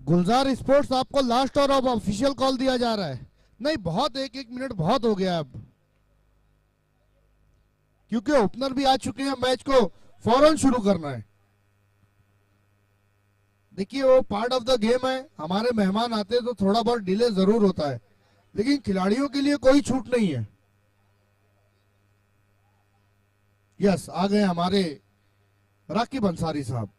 गुलजार sports आपको last और अब ऑफिशियल कॉल दिया जा रहा है। नहीं, बहुत एक एक मिनट बहुत हो गया अब, क्योंकि ओपनर भी आ चुके हैं, मैच को फौरन शुरू करना है। देखिए वो पार्ट ऑफ द गेम है, हमारे मेहमान आते हैं तो थोड़ा बहुत डिले जरूर होता है, लेकिन खिलाड़ियों के लिए कोई छूट नहीं है। यस, आ गए हमारे राकिब अंसारी साहब।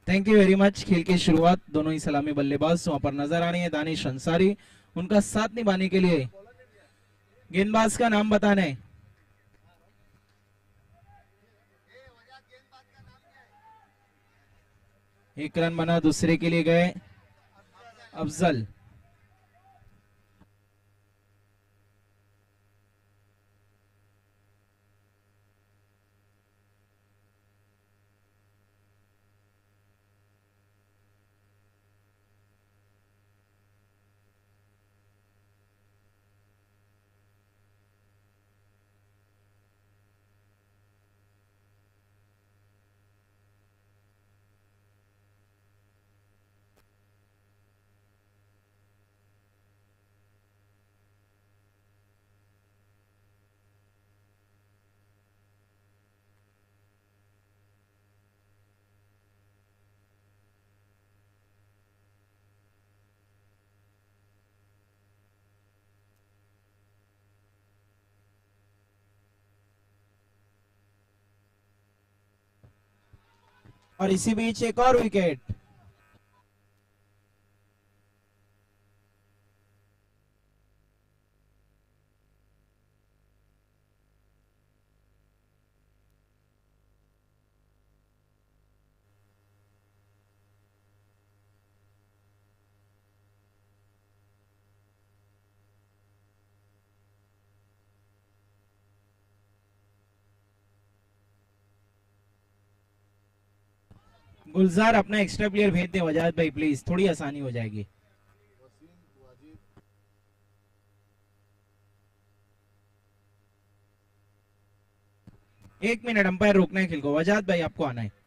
Thank you very much. खेल की शुरुआत दोनों ही सलामी बल्लेबाज वहां पर नजर आ रही है। दानिश अंसारी, उनका साथ निभाने के लिए गेंदबाज का नाम बताने। एक रन बना, दूसरे के लिए गए अफजल। और इसी बीच एक और विकेट। गुलजार अपना एक्स्ट्रा प्लेयर भेज दे वजाहत भाई प्लीज, थोड़ी आसानी हो जाएगी। एक मिनट, अंपायर रोकना है खेल को। वजाहत भाई आपको आना है।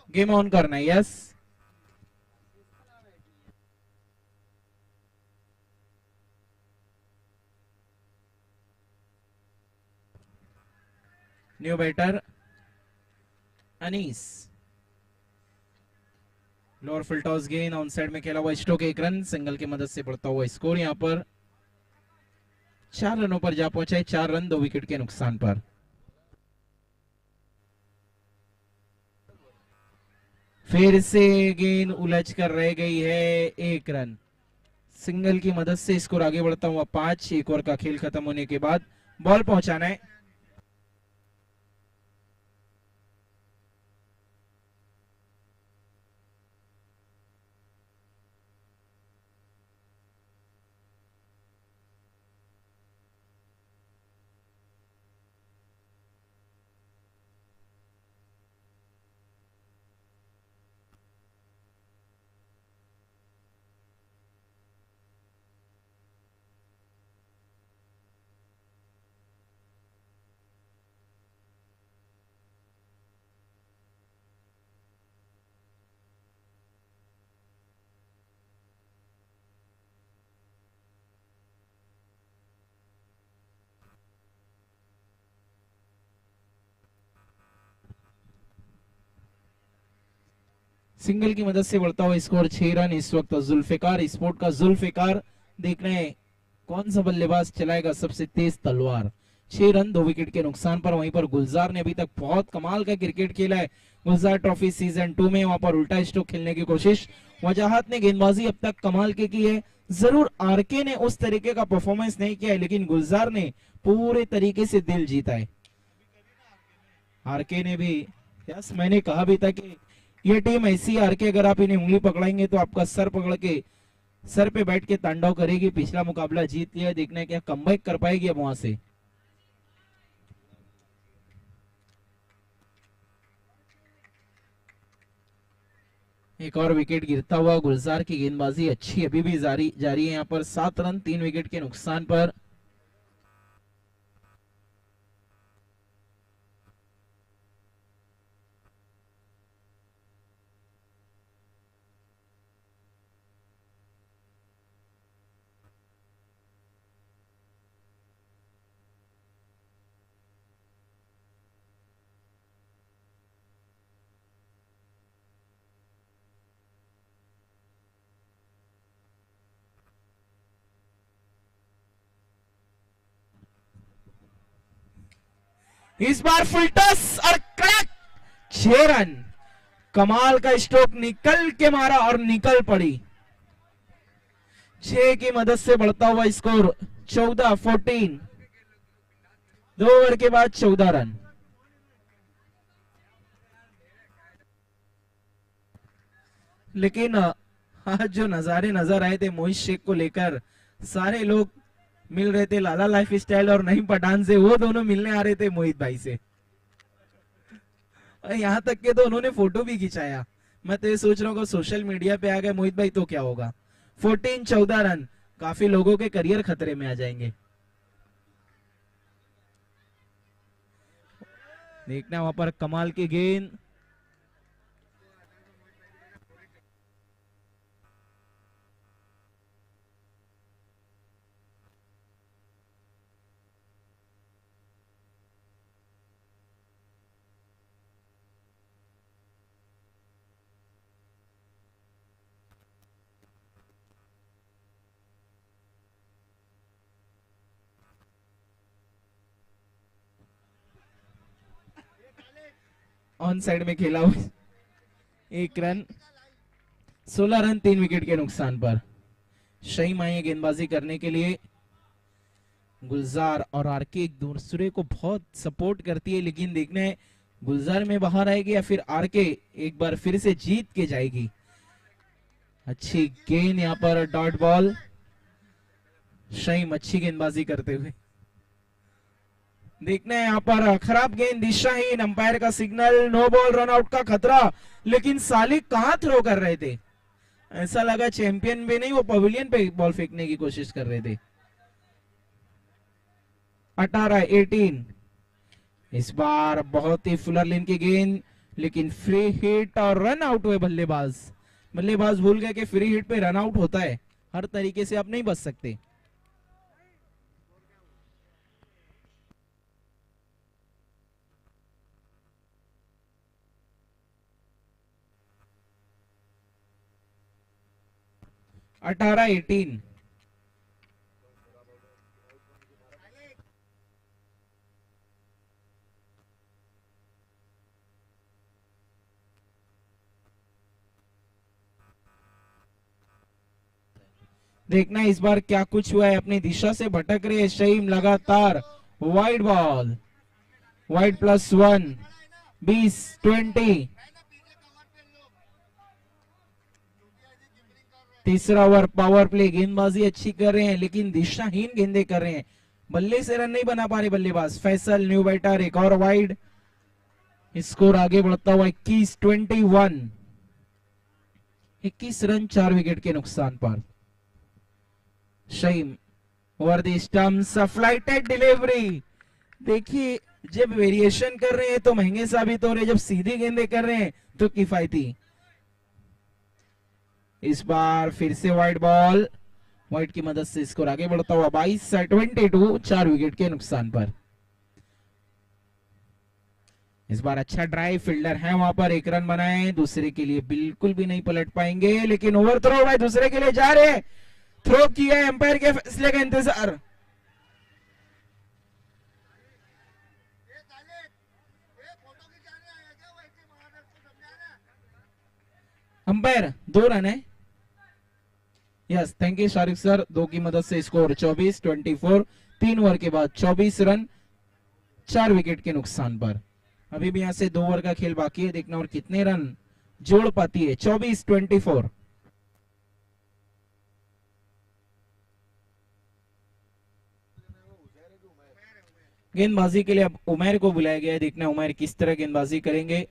गेम ऑन करना है। Yes, new batter Anis. Lower full toss गेंद ऑन साइड में खेला हुआ स्ट्रोक, एक रन सिंगल की मदद से बढ़ता हुआ स्कोर यहां पर 4 रनों पर जा पहुंचा है। 4 रन 2 विकेट के नुकसान पर। फिर से गेंद उलझ कर रह गई है। एक रन सिंगल की मदद से स्कोर आगे बढ़ता हुआ 5। एक ओवर का खेल खत्म होने के बाद बॉल पहुंचाना है। सिंगल की मदद से बढ़ता हुआ स्कोर 6 रन। इस वक्त जुल्फिकार स्पोर्ट का जुल्फिकार, देखना है कौन सा बल्लेबाज चलाएगा सबसे तेज तलवार। 6 रन 2 विकेट के नुकसान पर। वहीं पर गुलजार ने अभी तक बहुत कमाल का क्रिकेट खेला है। गुलजार ट्रॉफी सीजन 2 में वहां पर उल्टा स्ट्रोक खेलने की कोशिश। वजाहत ने गेंदबाजी अब तक कमाल की है। जरूर आरके ने उस तरीके का परफॉर्मेंस नहीं किया है, लेकिन गुलजार ने पूरे तरीके से दिल जीता है। आरके ने भी, यस मैंने कहा भी था कि ये टीम ऐसी आरके, अगर आप इन्हें उंगली पकड़ाएंगे तो आपका सर पकड़ के सर पे बैठ के तांडव करेगी। पिछला मुकाबला जीत लिया, देखना है क्या कमबैक कर पाएगी अब वहां से। एक और विकेट गिरता हुआ। गुलजार की गेंदबाजी अच्छी अभी भी जारी है। यहाँ पर 7 रन 3 विकेट के नुकसान पर। इस बार फुल टॉस और क्रैक, 6 रन। कमाल का स्ट्रोक निकल के मारा और निकल पड़ी। 6 की मदद से बढ़ता हुआ स्कोर 14 2 ओवर के बाद 14 रन। लेकिन आज जो नजारे नजर आए थे मोहित शेख को लेकर, सारे लोग मिल रहे थे लाला लाइफ स्टाइल और नईम पठान से, वो दोनों मिलने आ रहे थे मोहित भाई से। और यहाँ तक के तो उन्होंने फोटो भी खिंचाया। मैं तो ये सोच रहा हूँ सोशल मीडिया पे आ गए मोहित भाई तो क्या होगा। 14 रन, काफी लोगों के करियर खतरे में आ जाएंगे। देखना वहां पर कमाल की गेंद। ऑन साइड में खेला हुआ 1 रन। 16 रन 3 विकेट के नुकसान पर। शहीम आए गेंदबाजी करने के लिए। गुलजार और आरके एक दूसरे को बहुत सपोर्ट करती है, लेकिन देखना है गुलजार में बाहर आएगी या फिर आरके एक बार फिर से जीत के जाएगी। अच्छी गेंद यहाँ पर, डॉट बॉल। शहीम अच्छी गेंदबाजी करते हुए। देखना है यहाँ पर खराब गेंद, दिशाहीन, अंपायर का signal, no ball, run out का खतरा। लेकिन सालिक कहां थ्रो कर रहे थे, ऐसा लगा चैंपियन भी नहीं, वो पवेलियन पे बॉल फेंकने की कोशिश कर रहे थे। 18 इस बार बहुत ही फुलर लेन की गेंद, लेकिन फ्री हिट और रन आउट हुए बल्लेबाज। बल्लेबाज भूल गए कि फ्री हिट पे रन आउट होता है, हर तरीके से आप नहीं बच सकते। अठारह 18 देखना इस बार क्या कुछ हुआ है। अपनी दिशा से भटक रहे शहीम लगातार। वाइड बॉल, वाइड +1, 20 तीसरा ओवर पावर प्ले। गेंदबाजी अच्छी कर रहे हैं लेकिन दिशाहीन गेंदे कर रहे हैं, बल्ले से रन नहीं बना पा रहे बल्लेबाज। फैसल न्यू बैटर, एक और वाइड। स्कोर आगे बढ़ता हुआ 21 21 रन 4 विकेट के नुकसान पर। शहीम over the stumps, flighted delivery. देखिए जब वेरिएशन कर रहे हैं तो महंगे साबित हो रहे, जब सीधी गेंदे कर रहे हैं तो किफायती। इस बार फिर से वाइड बॉल, वाइड की मदद से स्कोर आगे बढ़ता हुआ 22 4 विकेट के नुकसान पर। इस बार अच्छा ड्राइव, फील्डर है वहां पर, एक रन बनाए, दूसरे के लिए बिल्कुल भी नहीं पलट पाएंगे, लेकिन ओवर थ्रो भाई दूसरे के लिए जा रहे, थ्रो किया, एम्पायर के फैसले का इंतजार। अंपायर 2 रन है। Yes, thank you Shariq sir, 2 की मदद से स्कोर 24-24, 3 ओवर के बाद 24 रन 4 विकेट के नुकसान पर। अभी भी यहां से 2 ओवर का खेल बाकी है, देखना और कितने रन जोड़ पाती है। 24-24। गेंदबाजी के लिए अब उमैर को बुलाया गया है, देखना उमैर किस तरह गेंदबाजी करेंगे।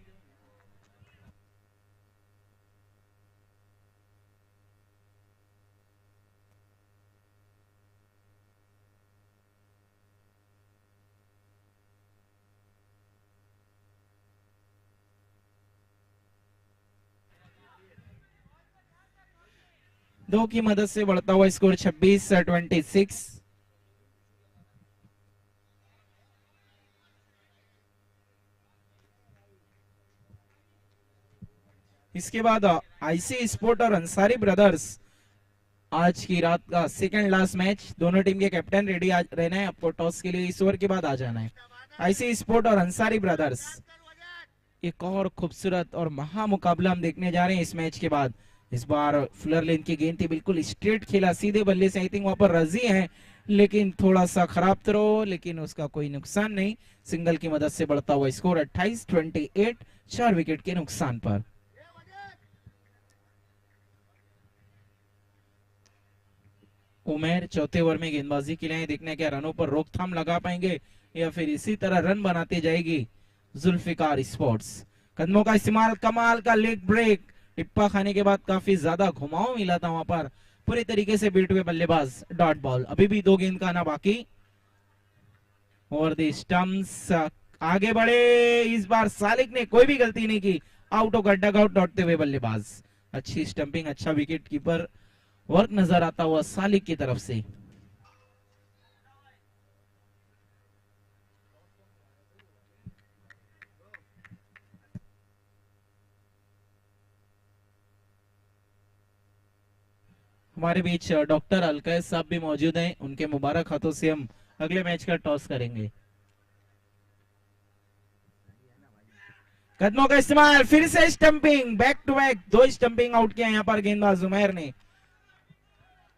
दो की मदद से बढ़ता हुआ स्कोर 26-26। इसके बाद आईसी स्पोर्ट और अंसारी ब्रदर्स, आज की रात का सेकंड लास्ट मैच। दोनों टीम के कैप्टन रेडी रहना है, आपको टॉस के लिए इस ओवर के बाद आ जाना है। आईसी स्पोर्ट और अंसारी ब्रदर्स, एक और खूबसूरत और महा मुकाबला हम देखने जा रहे हैं इस मैच के बाद। इस बार फुलर लेन की गेंद थी, बिल्कुल स्ट्रेट खेला सीधे बल्ले से, आई थिंक वहां पर रजी है, लेकिन थोड़ा सा खराब थ्रो, लेकिन उसका कोई नुकसान नहीं। सिंगल की मदद से बढ़ता हुआ स्कोर 28-28, 4 विकेट के नुकसान पर। उमेर चौथे ओवर में गेंदबाजी के लिए, देखना क्या रनों पर रोकथाम लगा पाएंगे या फिर इसी तरह रन बनाते जाएगी जुल्फिकार स्पोर्ट्स। कदमों का इस्तेमाल, कमाल का लेग ब्रेक, टिप्पा खाने के बाद काफी ज्यादा घुमाव मिला था वहां पर, पूरी तरीके से बीट हुए बल्लेबाज, डॉट बॉल। अभी भी 2 गेंद का आना बाकी। ओवर द स्टंप्स आगे बढ़े, इस बार सालिक ने कोई भी गलती नहीं की, आउट होकर डग आउट लौटते हुए बल्लेबाज। अच्छी स्टंपिंग, अच्छा विकेट कीपर वर्क नजर आता हुआ सालिक की तरफ से। हमारे बीच डॉक्टर अलकैस साहब भी मौजूद हैं, उनके मुबारक हाथों से हम अगले मैच का टॉस करेंगे। कदमों का इस्तेमाल, फिर से stumping, back to back 2 stumping out किया यहाँ पर गेंदबाज उमैर ने।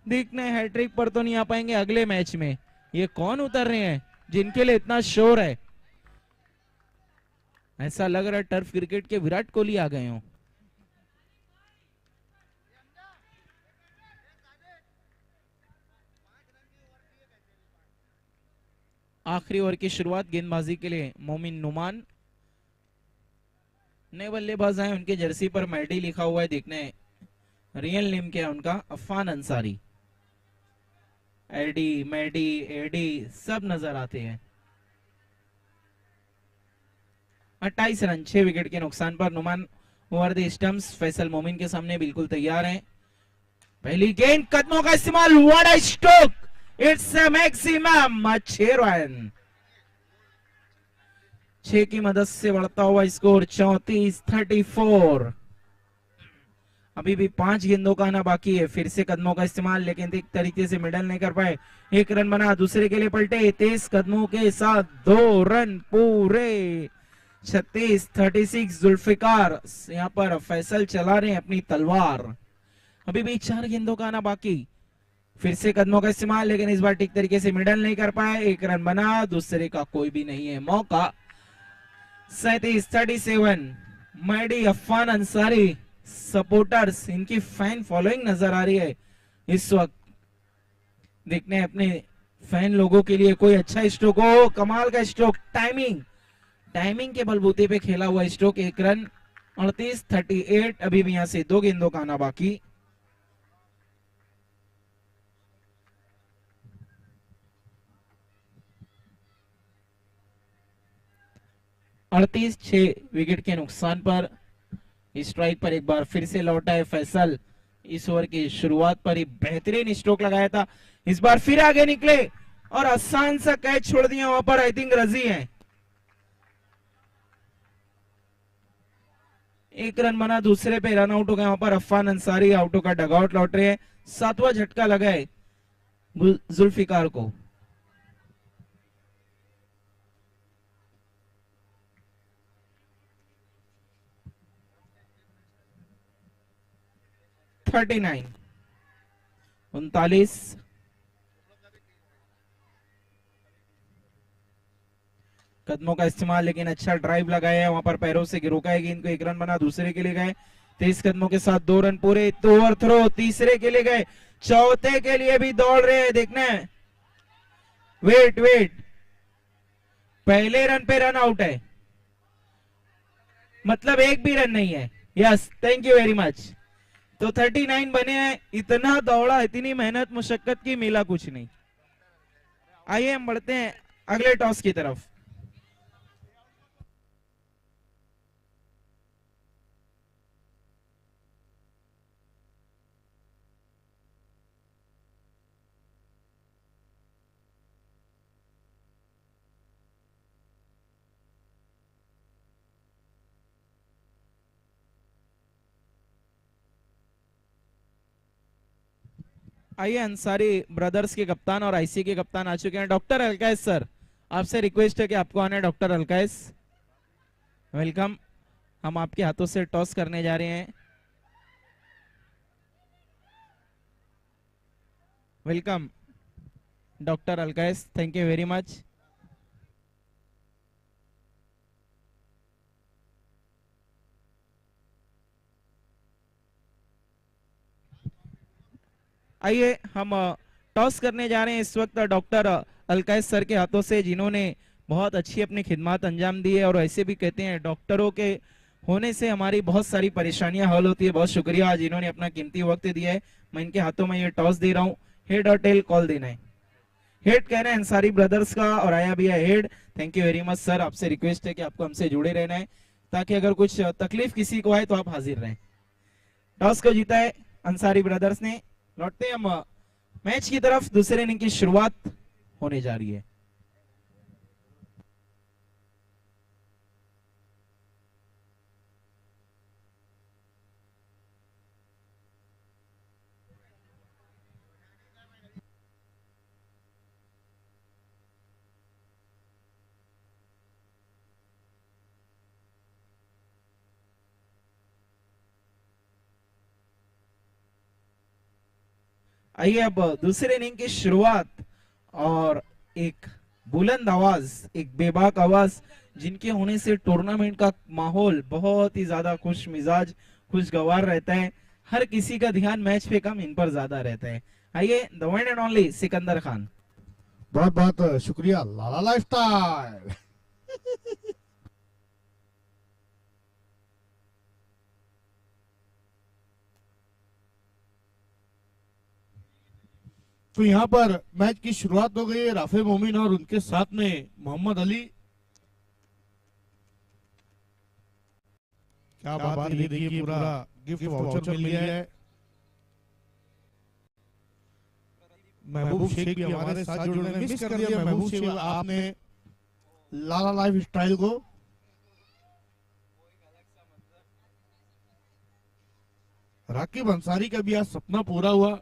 देखने हैट्रिक पर तो नहीं आ पाएंगे अगले मैच में। ये कौन उतर रहे हैं जिनके लिए इतना शोर है? ऐसा लग रहा है टर्फ क्रिकेट के विराट कोहली आ गए हों। आखिरी ओवर की शुरुआत गेंदबाजी के लिए मोमिन नुमान, नए बल्लेबाज आए, उनके जर्सी पर मैडी लिखा हुआ है, देखने रियल नेम क्या है उनका, अफान अंसारी। एडी, मैडी, एडी सब नजर आते हैं। 28 रन 6 विकेट के नुकसान पर Numan over the stumps, Faisal Momin के सामने बिल्कुल तैयार हैं। पहली गेंद, कदमों का इस्तेमाल, what a stroke, it's a maximum 6 run. 6 की मदद से बढ़ता हुआ स्कोर 34-34। अभी भी 5 गेंदों का आना बाकी है। फिर से कदमों का इस्तेमाल, लेकिन ठीक तरीके से मिडल नहीं कर पाए। 1 रन बना, दूसरे के लिए पलटे, 23 कदमों के साथ 2 रन पूरे। 36-36 जुल्फिकार यहाँ पर फैसल चला रहे हैं अपनी तलवार। अभी भी 4 गेंदों का आना बाकी। फिर से कदमों का इस्तेमाल, लेकिन इस बार ठीक तरीके से मिडल नहीं कर पाए। 1 रन बना, दूसरे का कोई भी नहीं है मौका। 37-37 मैडी अफान अंसारी सपोर्टर्स, इनकी फैन फॉलोइंग नजर आ रही है इस वक्त। देखने अपने फैन लोगों के लिए कोई अच्छा स्ट्रोक हो, कमाल का स्ट्रोक, टाइमिंग के बलबूते पे खेला हुआ स्ट्रोक। 1 रन। 38-38 अभी भी यहां से 2 गेंदों का आना बाकी। अड़तीस 6 विकेट के नुकसान पर स्ट्राइक पर एक बार फिर से लौटा है फैसल। इस ओवर की शुरुआत पर ही बेहतरीन स्ट्रोक लगाया था, इस बार फिर आगे निकले और आसान सा कैच छोड़ दिया वहां पर, आई थिंक रजी है। एक रन बना, दूसरे पे रन आउट हो गए। वहां पर अफान अंसारी आउटों का डगआउट लौट रहे हैं। 7वां झटका लगा है जुल्फिकार को। Thirty nine 39। कदमों का इस्तेमाल, लेकिन अच्छा ड्राइव लगाया है। वहां पर पैरों से रोका है गेंद को। एक रन बना, दूसरे के लिए गए। 23 कदमों के साथ 2 रन पूरे। तो ओवर थ्रो, तीसरे के लिए गए, चौथे के लिए भी दौड़ रहे हैं। देखना है, वेट वेट, पहले रन पे रन आउट है, मतलब एक भी रन नहीं है। Yes, thank you very much. तो 39 बने हैं। इतना दौड़ा, इतनी मेहनत मुशक्कत की, मिला कुछ नहीं। आइए हम बढ़ते हैं अगले टॉस की तरफ। आइए, अंसारी ब्रदर्स के कप्तान और आईसी के कप्तान आ चुके हैं। डॉक्टर अलकैस सर, आपसे रिक्वेस्ट है कि आपको आना है। डॉक्टर अलकैस, वेलकम। हम आपके हाथों से टॉस करने जा रहे हैं। वेलकम डॉक्टर अलकैस, थैंक यू वेरी मच। आइए हम टॉस करने जा रहे हैं इस वक्त डॉक्टर अलकैस सर के हाथों से, जिन्होंने बहुत अच्छी अपनी खिदमत अंजाम दी है। और ऐसे भी कहते हैं, डॉक्टरों के होने से हमारी बहुत सारी परेशानियां हल होती है। बहुत शुक्रिया जिन्होंने अपना कीमती वक्त दिया है। मैं इनके हाथों में ये टॉस दे रहा हूँ। हेड और टेल कॉल देना है। हेड कह रहे हैं अंसारी ब्रदर्स का, और आया भी है head. Thank you very much sir. आपसे रिक्वेस्ट है कि आपको हमसे जुड़े रहना है, ताकि अगर कुछ तकलीफ किसी को आए तो आप हाजिर रहें। टॉस को जीता है अंसारी ब्रदर्स ने। लौटते हैं हम मैच की तरफ। दूसरे इनिंग की शुरुआत होने जा रही है। आइए अब दूसरे इनिंग की शुरुआत, और एक बुलंद आवाज, एक बेबाक आवाज, जिनके होने से टूर्नामेंट का माहौल बहुत ही ज्यादा खुश मिजाज, खुशगवार रहता है। हर किसी का ध्यान मैच पे कम, इन पर ज्यादा रहता है। आइए, the one and only Sikandar Khan. बहुत बहुत शुक्रिया लाला लाइफस्टाइल। तो यहाँ पर मैच की शुरुआत हो गई है। राफे मोमिन और उनके साथ में मोहम्मद अली। क्या बात है, ये देखिए पूरा गिफ्ट वाउचर मिल गया है। महबूब शेख भी हमारे साथ जुड़ रहे हैं। मिस कर दिया महबूब शेख आपने लाला लाइफ स्टाइल को। राकिब अंसारी का भी आज सपना पूरा हुआ।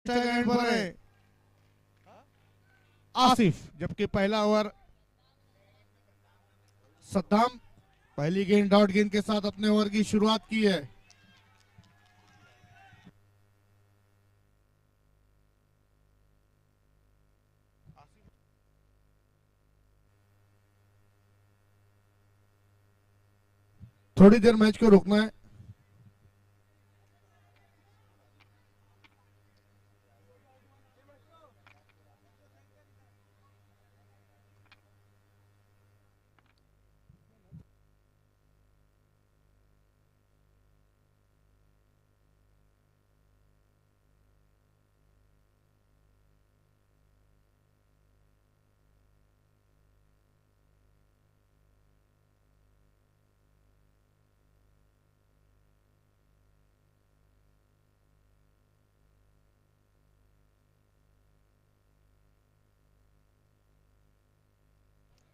पर है आसिफ, जबकि पहला ओवर सद्दाम पहली गेंद डॉट गेंद के साथ अपने ओवर की शुरुआत की है। थोड़ी देर मैच को रोकना है।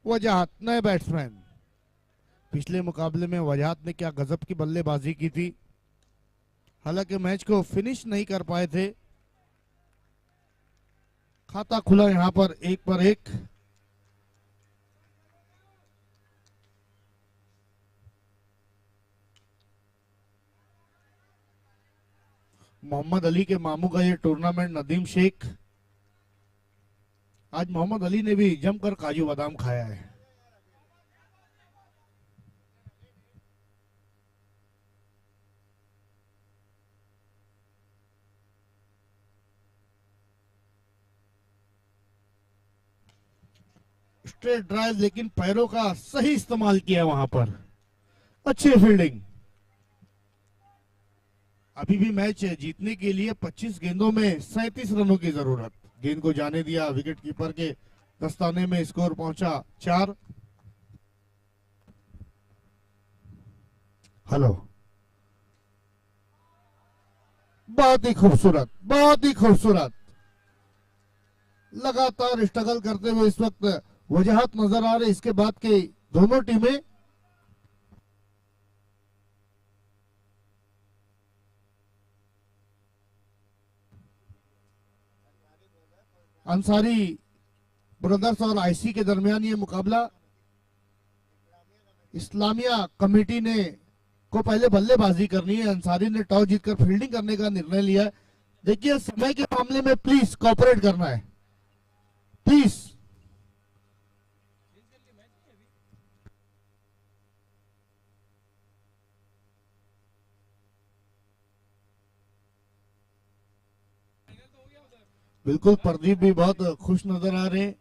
वजाहत नए बैट्समैन। पिछले मुकाबले में वजाहत ने क्या गजब की बल्लेबाजी की थी, हालांकि मैच को फिनिश नहीं कर पाए थे। खाता खुला यहां पर 1 पर 1। मोहम्मद अली के मामू का ये टूर्नामेंट नदीम शेख। आज मोहम्मद अली ने भी जमकर काजू बादाम खाया है। स्ट्रेट ड्राइव, लेकिन पैरों का सही इस्तेमाल किया वहां पर। अच्छी फील्डिंग। अभी भी मैच जीतने के लिए 25 गेंदों में 37 रनों की जरूरत। गेंद को जाने दिया विकेट कीपर के दस्ताने में, स्कोर पहुंचा 4। हेलो, बहुत ही खूबसूरत, बहुत ही खूबसूरत। लगातार स्ट्रगल करते हुए इस वक्त वजाहत नजर आ रहे। इसके बाद के दोनों टीमें अंसारी ब्रदर्स और आईसी के दरमियान ये मुकाबला। इस्लामिया कमेटी ने को पहले बल्लेबाजी करनी है। अंसारी ने टॉस जीतकर फील्डिंग करने का निर्णय लिया है। देखिए, समय के मामले में प्लीज कोऑपरेट करना है, प्लीज। बिल्कुल, प्रदीप भी बहुत खुश नजर आ रहे हैं।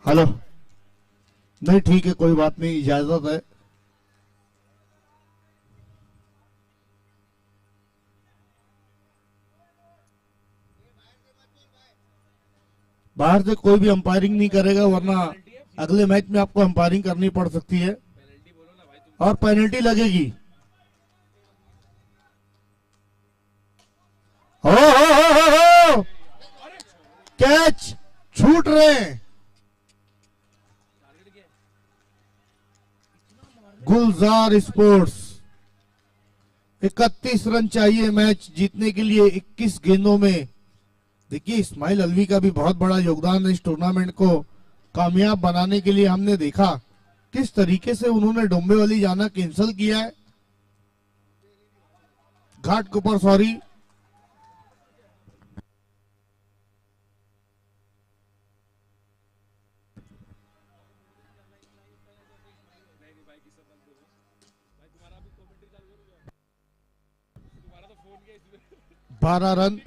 हेलो, नहीं ठीक है, कोई बात नहीं, इजाजत है। बाहर से कोई भी अंपायरिंग नहीं करेगा, वरना अगले मैच में आपको अंपायरिंग करनी पड़ सकती है और पेनल्टी लगेगी। हो, कैच छूट रहे हैं। गुलजार स्पोर्ट्स 31 रन चाहिए मैच जीतने के लिए 21 गेंदों में। देखिए, इस्माइल अलवी का भी बहुत बड़ा योगदान है इस टूर्नामेंट को कामयाब बनाने के लिए। हमने देखा किस तरीके से उन्होंने डोंबिवली जाना कैंसिल किया है, घाट के ऊपर, सॉरी। बारह रन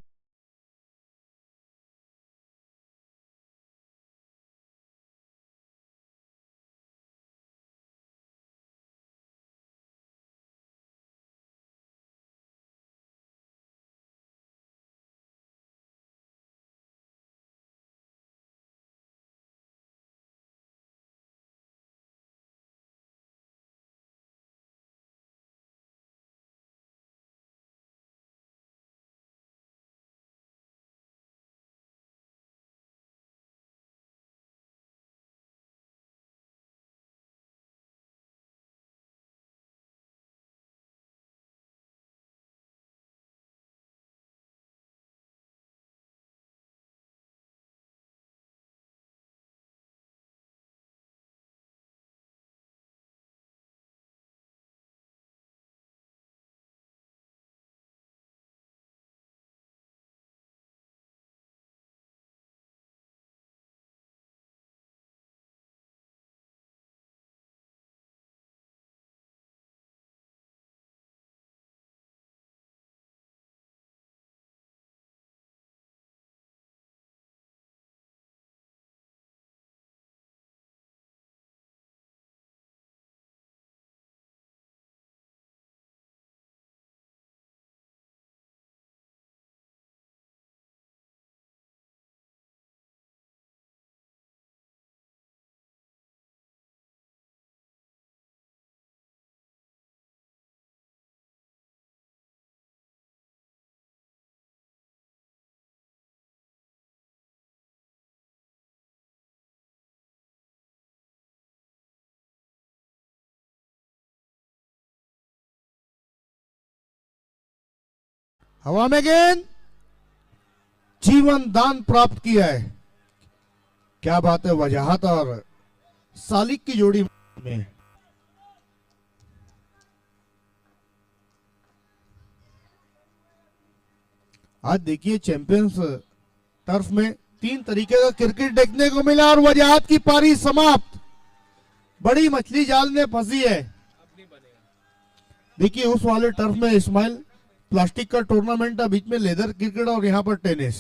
हवा में गेंद, जीवन दान प्राप्त किया है। क्या बात है, वजाहत और सालिक की जोड़ी में। आज देखिए चैंपियंस टर्फ में 3 तरीके का क्रिकेट देखने को मिला और वजाहत की पारी समाप्त। बड़ी मछली जाल में फंसी है। देखिए उस वाले टर्फ में इस्माइल प्लास्टिक का टूर्नामेंट है, बीच में लेदर क्रिकेट और यहां पर टेनिस।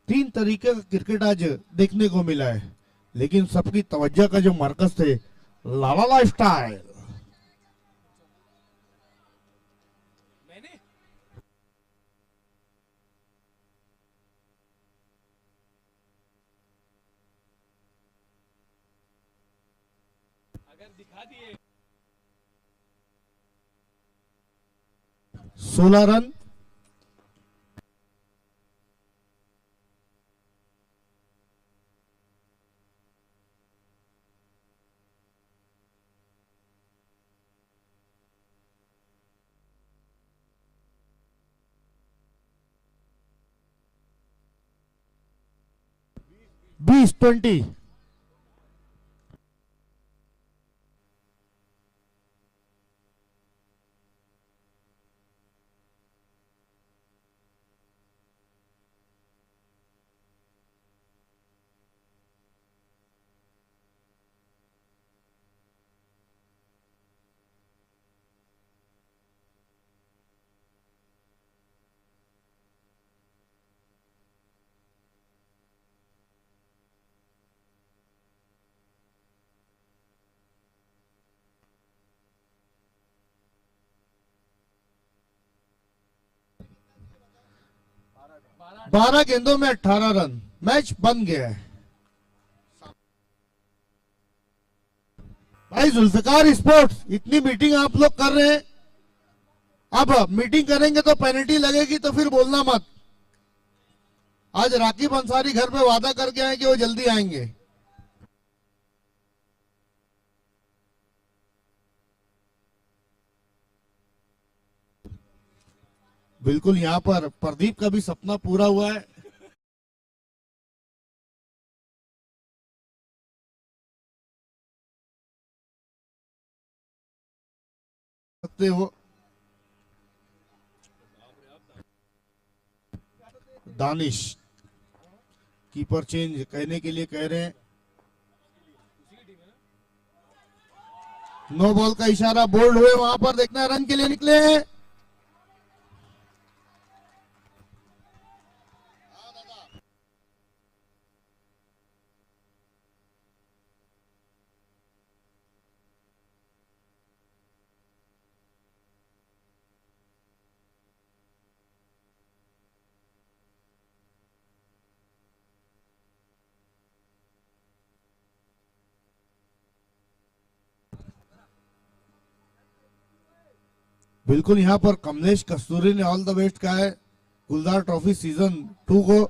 3 तरीके का क्रिकेट आज देखने को मिला है, लेकिन सबकी तवज्जो का जो मरकज थे लाला लाइफस्टाइल। अगर दिखा दिए 16 रन। बीस 20। बारह गेंदों में 18 रन। मैच बन गया है। भाई जुल्फिकार स्पोर्ट्स, इतनी मीटिंग आप लोग कर रहे हैं, अब मीटिंग करेंगे तो पेनल्टी लगेगी, तो फिर बोलना मत। आज राकिब अंसारी घर पे वादा करके आए कि वो जल्दी आएंगे। बिल्कुल, यहाँ पर प्रदीप का भी सपना पूरा हुआ है। सकते हो दानिश, कीपर चेंज कहने के लिए कह रहे हैं। नो बॉल का इशारा, बोल्ड हुए वहां पर, देखना रन के लिए निकले हैं। बिल्कुल, यहां पर कमलेश कस्तूरी ने ऑल द बेस्ट कहा है गुलजार ट्रॉफी सीजन 2 को।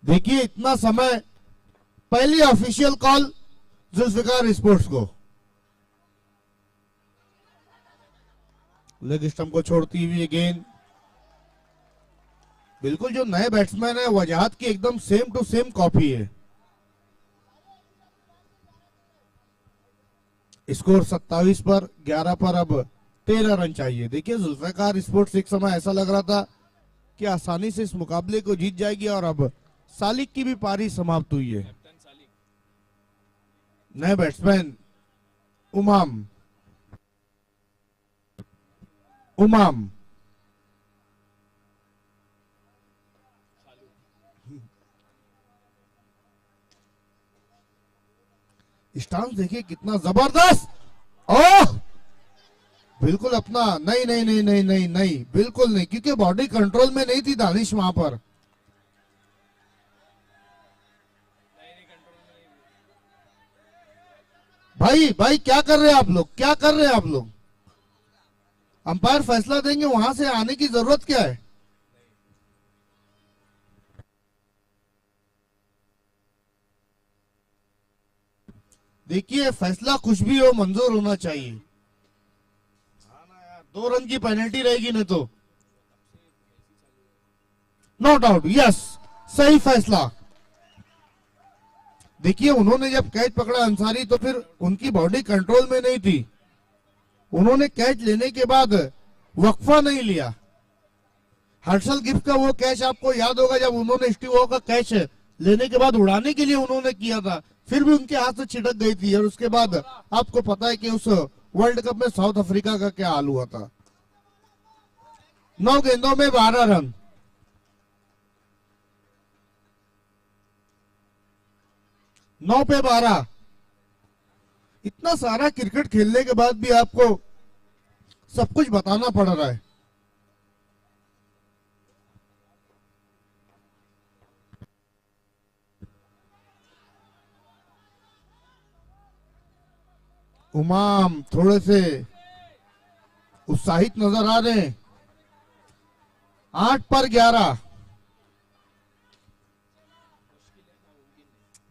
देखिए इतना समय, पहली ऑफिशियल कॉल जुल्फिकार स्पोर्ट्स को। लेग स्टंप को छोड़ती हुई गेंद, बिल्कुल जो नए बैट्समैन है वजाहत की एकदम सेम टू सेम कॉपी है। स्कोर 27 पर 11 पर अब 13 रन चाहिए। देखिए जुल्फिकार स्पोर्ट्स एक समय ऐसा लग रहा था कि आसानी से इस मुकाबले को जीत जाएगी, और अब सालिक की भी पारी समाप्त हुई है। नए बैट्समैन उमाम स्टांस देखिए कितना जबरदस्त। ओह, बिल्कुल अपना, नहीं नहीं नहीं नहीं नहीं नहीं, बिल्कुल नहीं, क्योंकि बॉडी कंट्रोल में नहीं थी दानिश वहां पर। भाई भाई क्या कर रहे हैं आप लोग, क्या कर रहे हैं आप लोग? अंपायर फैसला देंगे, वहां से आने की जरूरत क्या है? देखिए फैसला कुछ भी हो मंजूर होना चाहिए। हाँ ना यार, 2 रन की पेनल्टी रहेगी नहीं तो। नॉट आउट, यस, सही फैसला। देखिए उन्होंने जब कैच पकड़ा अंसारी तो फिर उनकी बॉडी कंट्रोल में नहीं थी। उन्होंने कैच लेने के बाद वक्फा नहीं लिया। हर्षल गिफ्ट का वो कैच आपको याद होगा, जब उन्होंने स्टीव वॉ का कैच लेने के बाद उड़ाने के लिए उन्होंने किया था, फिर भी उनके हाथ से छिटक गई थी। और उसके बाद आपको पता है कि उस वर्ल्ड कप में साउथ अफ्रीका का क्या हाल हुआ था। 9 गेंदों में 12 रन। नौ पे 12। इतना सारा क्रिकेट खेलने के बाद भी आपको सब कुछ बताना पड़ रहा है। उमाम थोड़े से उत्साहित नजर आ रहे हैं। 8 पर 11।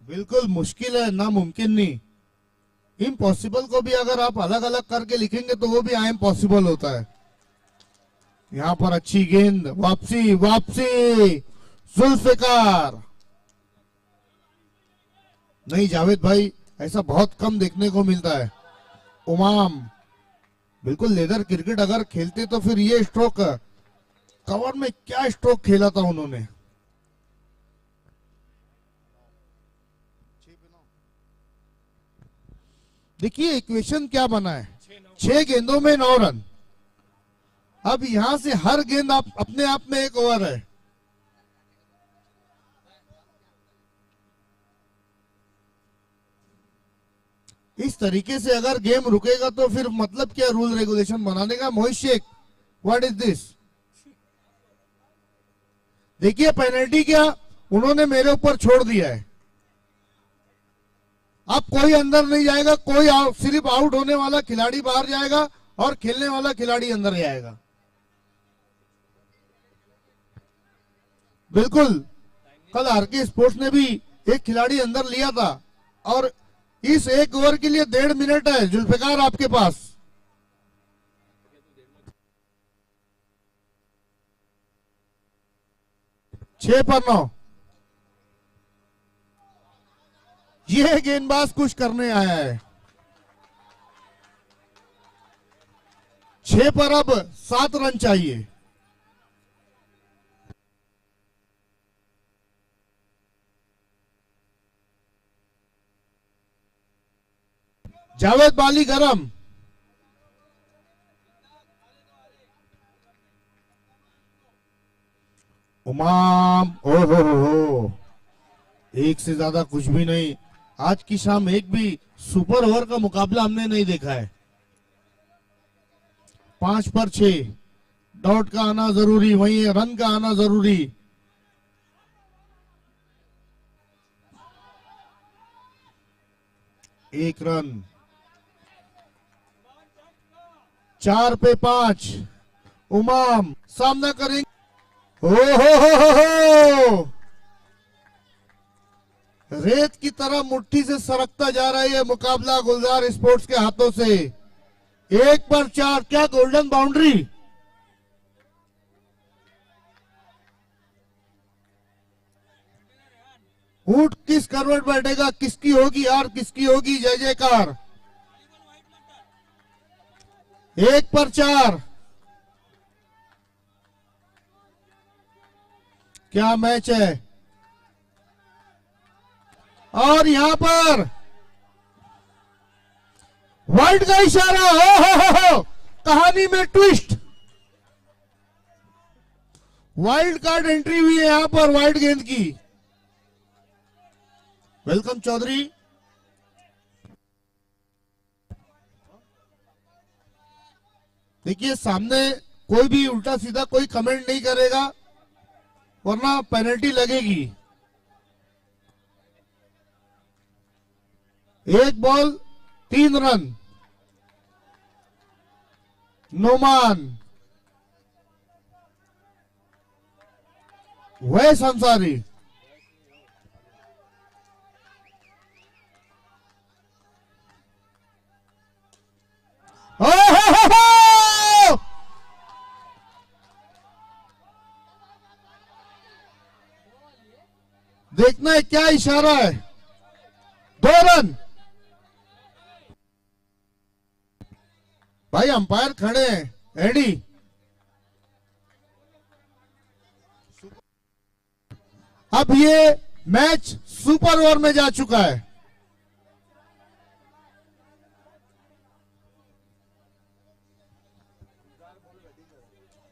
बिल्कुल मुश्किल है, नामुमकिन नहीं। इम्पॉसिबल को भी अगर आप अलग अलग करके लिखेंगे तो वो भी आई एम पॉसिबल होता है। यहां पर अच्छी गेंद, वापसी वापसी, जुल्फिकार। नहीं जावेद भाई, ऐसा बहुत कम देखने को मिलता है। उमाम बिल्कुल लेदर क्रिकेट अगर खेलते तो फिर ये स्ट्रोक, कवर में क्या स्ट्रोक खेला था उन्होंने। देखिए इक्वेशन क्या बना है, 6 गेंदों में 9 रन। अब यहां से हर गेंद आप अपने आप में एक ओवर है। इस तरीके से अगर गेम रुकेगा तो फिर मतलब क्या रूल रेगुलेशन बनाने का? मोहित शेख, व्हाट इज दिस? देखिए पेनल्टी क्या उन्होंने मेरे ऊपर छोड़ दिया है। अब कोई अंदर नहीं जाएगा, कोई सिर्फ आउट होने वाला खिलाड़ी बाहर जाएगा और खेलने वाला खिलाड़ी अंदर जाएगा। बिल्कुल, कल आरके स्पोर्ट्स ने भी एक खिलाड़ी अंदर लिया था और इस एक ओवर के लिए 1.5 मिनट है जुल्फिकार आपके पास। छह पर 9। ये गेंदबाज कुछ करने आया है। 6 पर अब 7 रन चाहिए। जावेद बाली गरम। उमाम, ओहो हो, एक से ज्यादा कुछ भी नहीं। आज की शाम एक भी सुपर ओवर का मुकाबला हमने नहीं देखा है। 5 पर 6। डॉट का आना जरूरी, वहीं रन का आना जरूरी। एक रन। 4 पे 5। उमाम सामना करेंगे। ओ हो। रेत की तरह मुट्ठी से सरकता जा रहा है ये मुकाबला गुलजार स्पोर्ट्स के हाथों से। 1 पर 4। क्या गोल्डन बाउंड्री? ऊंट किस करवट बैठेगा, किसकी होगी हार, किसकी होगी जय जयकार। 1 पर 4। क्या मैच है। और यहां पर वाइड का इशारा। हो कहानी में ट्विस्ट। वाइल्ड कार्ड एंट्री हुई है यहां पर वाइड गेंद की। वेलकम चौधरी। देखिए सामने कोई भी उल्टा सीधा कोई कमेंट नहीं करेगा वरना पेनल्टी लगेगी। एक बॉल 3 रन। नोमान, वैस अंसारी, ओहो! देखना है क्या इशारा है। 2 रन। भाई अंपायर खड़े हैं, एडी। अब ये मैच सुपर ओवर में जा चुका है।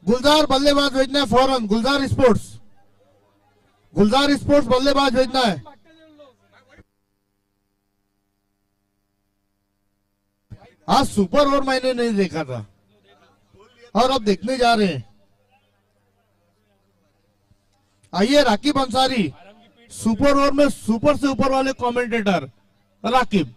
गुलजार बल्लेबाज भेजना है फौरन। गुलजार स्पोर्ट्स बल्लेबाज भेजना है। आज सुपर ओवर मैंने नहीं देखा था और अब देखने जा रहे हैं। आइए राकिब अंसारी, सुपर ओवर में सुपर से ऊपर वाले commentator Raqib.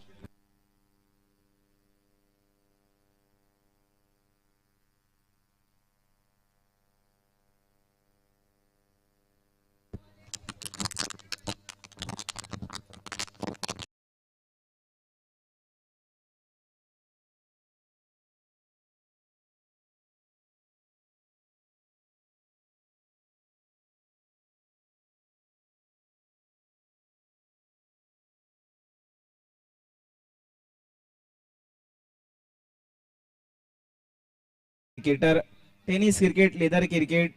Cricketer, tennis cricket, leather cricket,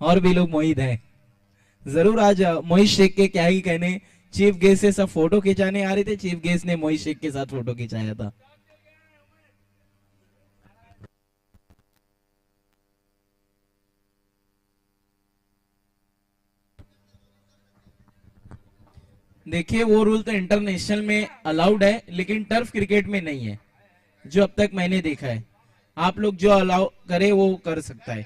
और भी लोग मोहित हैं। जरूर आज मोहित शेख के क्या ही कहने, चीफ गेस्ट से सब फोटो खिंचाने आ रहे थे। चीफ गेस्ट ने मोहित शेख के साथ फोटो खिंचाया था। देखिए वो रूल तो इंटरनेशनल में अलाउड है लेकिन टर्फ क्रिकेट में नहीं है, जो अब तक मैंने देखा है। आप लोग जो अलाउ करे वो कर सकता है।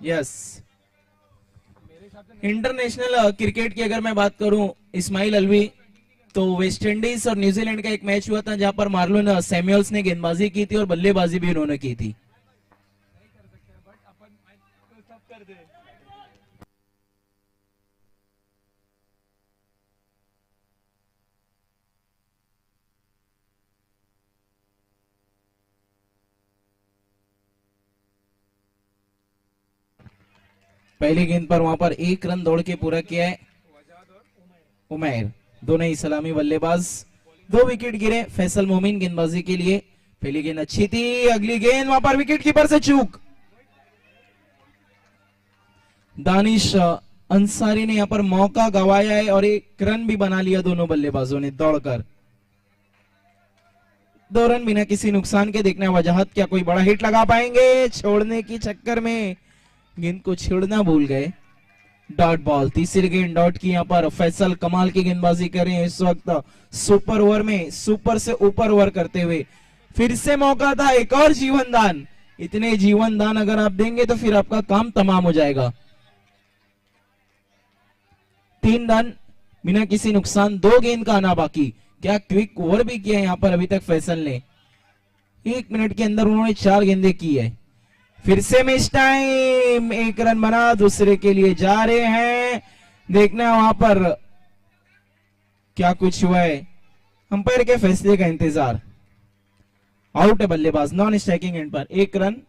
यस, इंटरनेशनल क्रिकेट की अगर मैं बात करूं, इस्माइल अलवी, तो वेस्ट इंडीज और न्यूजीलैंड का एक मैच हुआ था जहां पर मार्लोन सैमुअल्स ने गेंदबाजी की थी और बल्लेबाजी भी उन्होंने की थी। पहली गेंद पर वहां पर 1 रन दौड़ के पूरा किया है उमैर। दोनों ही सलामी बल्लेबाज। 2 विकेट गिरे फैसल मोमिन गेंदबाजी के लिए। पहली गेंद अच्छी थी, अगली गेंद वहां पर विकेट कीपर से चूक। दानिश अंसारी ने यहां पर मौका गवाया है और 1 रन भी बना लिया दोनों बल्लेबाजों ने दौड़कर। 2 रन बिना किसी नुकसान के। देखना वजहत, क्या कोई बड़ा हिट लगा पाएंगे? छोड़ने की चक्कर में गेंद को छेड़ना भूल गए। डॉट बॉल, तीसरी गेंद डॉट की। यहाँ पर फैसल कमाल की गेंदबाजी कर रहे हैं इस वक्त सुपर ओवर में, सुपर से ऊपर ओवर करते हुए। फिर से मौका था, एक और जीवन दान। इतने जीवन दान अगर आप देंगे तो फिर आपका काम तमाम हो जाएगा। 3 रन बिना किसी नुकसान, 2 गेंद का आना बाकी। क्या क्विक ओवर भी किया यहाँ पर अभी तक फैसल ने। 1 मिनट के अंदर उन्होंने 4 गेंदें की है। फिर से मिस टाइम, 1 रन बना, दूसरे के लिए जा रहे हैं। देखना वहां पर क्या कुछ हुआ है, अंपायर के फैसले का इंतजार। आउट है बल्लेबाज, नॉन स्ट्राइकिंग एंड पर 1 रन।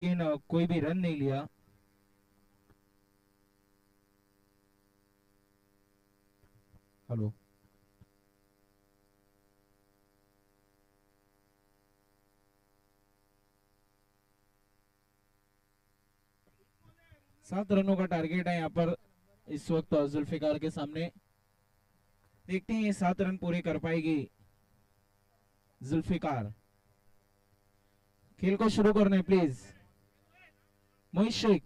लेकिन कोई भी रन नहीं लिया। हेलो, 7 रनों का टारगेट है यहाँ पर इस वक्त जुल्फिकार के सामने। देखते हैं ये 7 रन पूरे कर पाएगी जुल्फिकार। खेल को शुरू करने प्लीज मोहित शेख।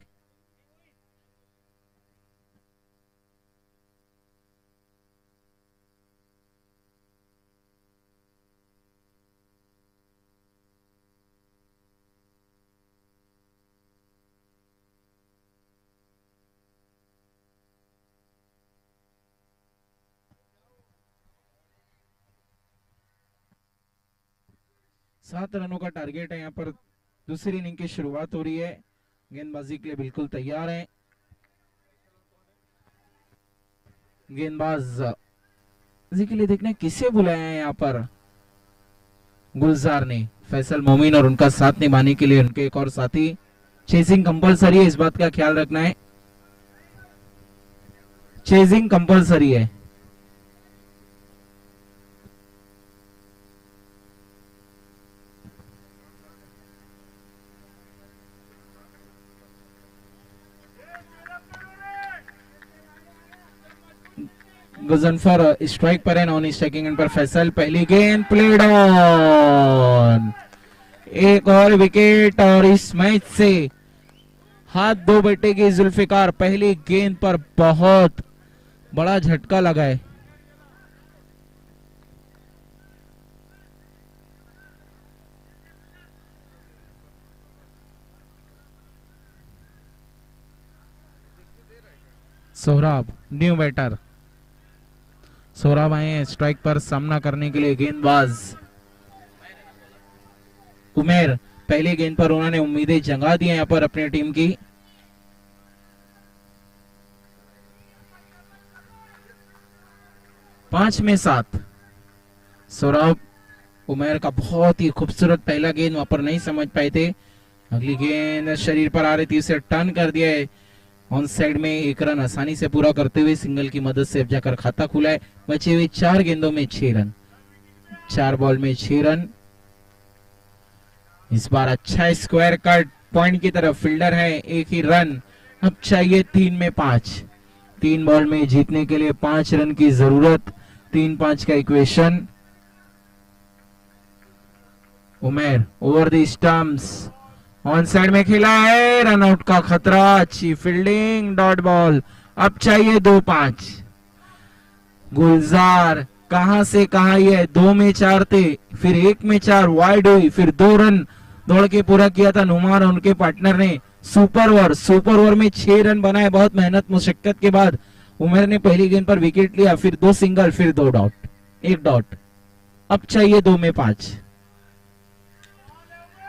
सात रनों का टारगेट है यहाँ पर। दूसरी इनिंग की शुरुआत हो रही है। गेंदबाजी के लिए बिल्कुल तैयार है गेंदबाज। के लिए देखने किसे बुलाया है यहाँ पर गुलजार ने। फैसल मोमिन और उनका साथ निभाने के लिए उनके एक और साथी। चेजिंग कंपलसरी है, इस बात का ख्याल रखना है। चेजिंग कंपलसरी है। गजनफर स्ट्राइक पर है, नॉन स्ट्राइकिंग एंड पर फैसल। पहली गेंद प्लेड ऑन, एक और विकेट और इस मैच से हाथ धो बैठेगी जुल्फिकार। पहली गेंद पर बहुत बड़ा झटका लगा है। Sohrab new batter. सोहराब आए हैं स्ट्राइक पर सामना करने के लिए। गेंदबाज उमेर। पहली गेंद पर उन्होंने उम्मीदें जगा दी हैं यहाँ पर अपनी टीम की। पांच में 7। सोहराब उमेर का बहुत ही खूबसूरत पहला गेंद वहां पर नहीं समझ पाए थे। अगली गेंद शरीर पर आ रही थी, उसे टर्न कर दिया है। ऑन साइड में एक रन आसानी से पूरा करते हुए सिंगल की मदद से अब जाकर खाता खुला है। बचे हुए 4 गेंदों में 6 रन, 4 बॉल में 6 रन। इस बार अच्छा स्क्वायर कट पॉइंट की तरफ फील्डर है, एक ही रन अब चाहिए। 3 में 5, 3 बॉल में जीतने के लिए 5 रन की जरूरत। 3-5 का equation. Umer over the stumps, on side में खेला है, रन आउट का खतरा। अच्छी फील्डिंग, डॉट बॉल। अब चाहिए 2-5। गुलजार कहां से कहां, ये 2 में 4 थे, फिर 1 में 4 वाइड हुई, फिर 2 रन दौड़ के पूरा किया था नुमान और उनके पार्टनर ने। सुपर ओवर में 6 रन बनाए बहुत मेहनत मुशक्कत के बाद। उमेर ने पहली गेंद पर विकेट लिया, फिर 2 सिंगल, फिर 2 डॉट, 1 डॉट। अब चाहिए 2 में 5।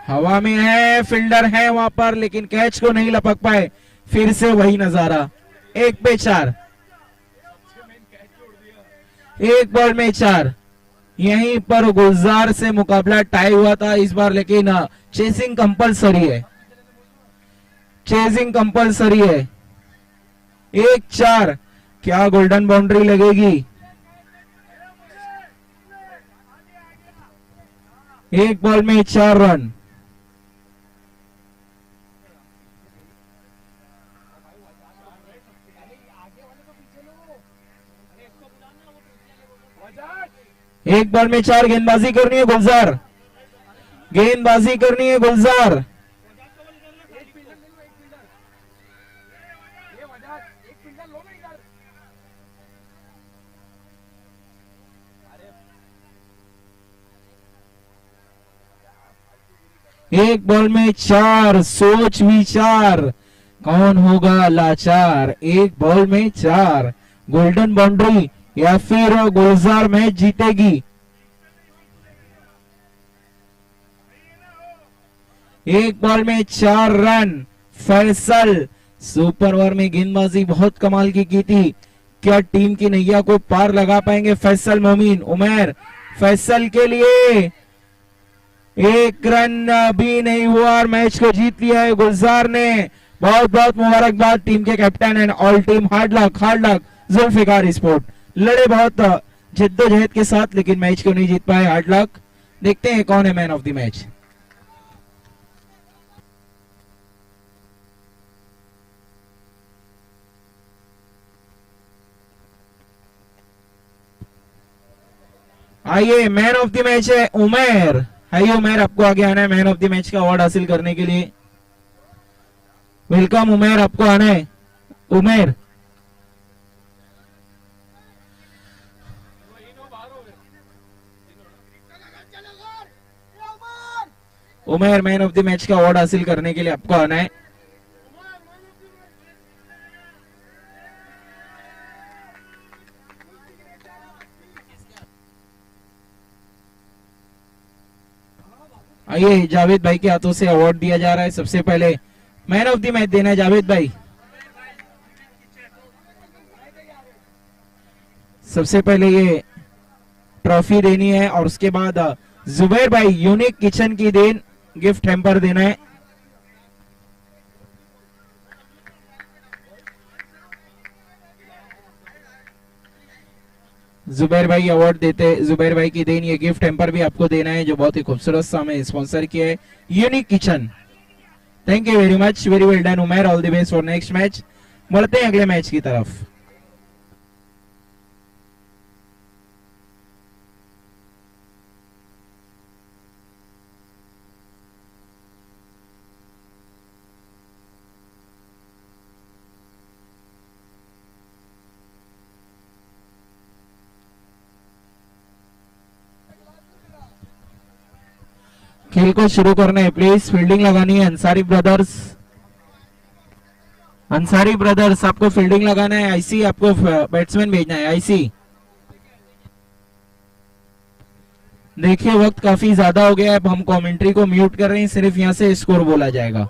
हवा में है, फील्डर है वहां पर, लेकिन कैच को नहीं लपक पाए। फिर से वही नजारा, 1 पे 4, 1 बॉल में 4। यहीं पर गुलजार से मुकाबला टाई हुआ था इस बार, लेकिन चेसिंग कंपलसरी है। चेसिंग कंपलसरी है। 1-4, क्या गोल्डन बाउंड्री लगेगी? 1 बॉल में 4 रन। एक बॉल में 4, गेंदबाजी करनी है गुलजार, गेंदबाजी करनी है गुलजार। एक बॉल में 4, सोच विचार, कौन होगा लाचार। 1 बॉल में 4, गोल्डन बाउंड्री या फिर गुलजार मैच जीतेगी। 1 बॉल में 4 रन। फैसल सुपर ओवर में गेंदबाजी बहुत कमाल की थी। क्या टीम की नैया को पार लगा पाएंगे फैसल मोमीन? उमेर फैसल के लिए एक रन भी नहीं हुआ और मैच को जीत लिया है गुलजार ने। बहुत बहुत मुबारकबाद टीम के captain and all team. Hard luck Zulfiqar sport. लड़े बहुत जिद्दोजहद के साथ लेकिन मैच को नहीं जीत पाए। Hard luck. देखते हैं कौन है मैन ऑफ द मैच। आइए मैन ऑफ द मैच है उमेर। आइए उमेर, आपको आगे आना है मैन ऑफ द मैच का अवार्ड हासिल करने के लिए। वेलकम उमेर, आपको आना है। उमेर उमेर मैन ऑफ द मैच का अवार्ड हासिल करने के लिए आपको आना है। आइए जावेद भाई के हाथों से अवार्ड दिया जा रहा है। सबसे पहले मैन ऑफ द मैच देना है जावेद भाई। सबसे पहले ये ट्रॉफी देनी है और उसके बाद जुबैर भाई यूनिक किचन की देन गिफ्ट हैम्पर देना है। जुबैर भाई अवार्ड देते, जुबैर भाई की देन ये गिफ्ट हैम्पर भी आपको देना है जो बहुत ही खूबसूरत सा हमें स्पॉन्सर किया है unique kitchen. Thank you very much, very well done Umer. All the best for next match. बढ़ते हैं अगले मैच की तरफ। खेल को शुरू करना है प्लीज। फील्डिंग लगानी है अंसारी ब्रदर्स। अंसारी ब्रदर्स आपको फील्डिंग लगाना है। आईसी आपको बैट्समैन भेजना है। आईसी देखिए वक्त काफी ज्यादा हो गया है। अब हम कमेंट्री को म्यूट कर रहे हैं, सिर्फ यहां से स्कोर बोला जाएगा।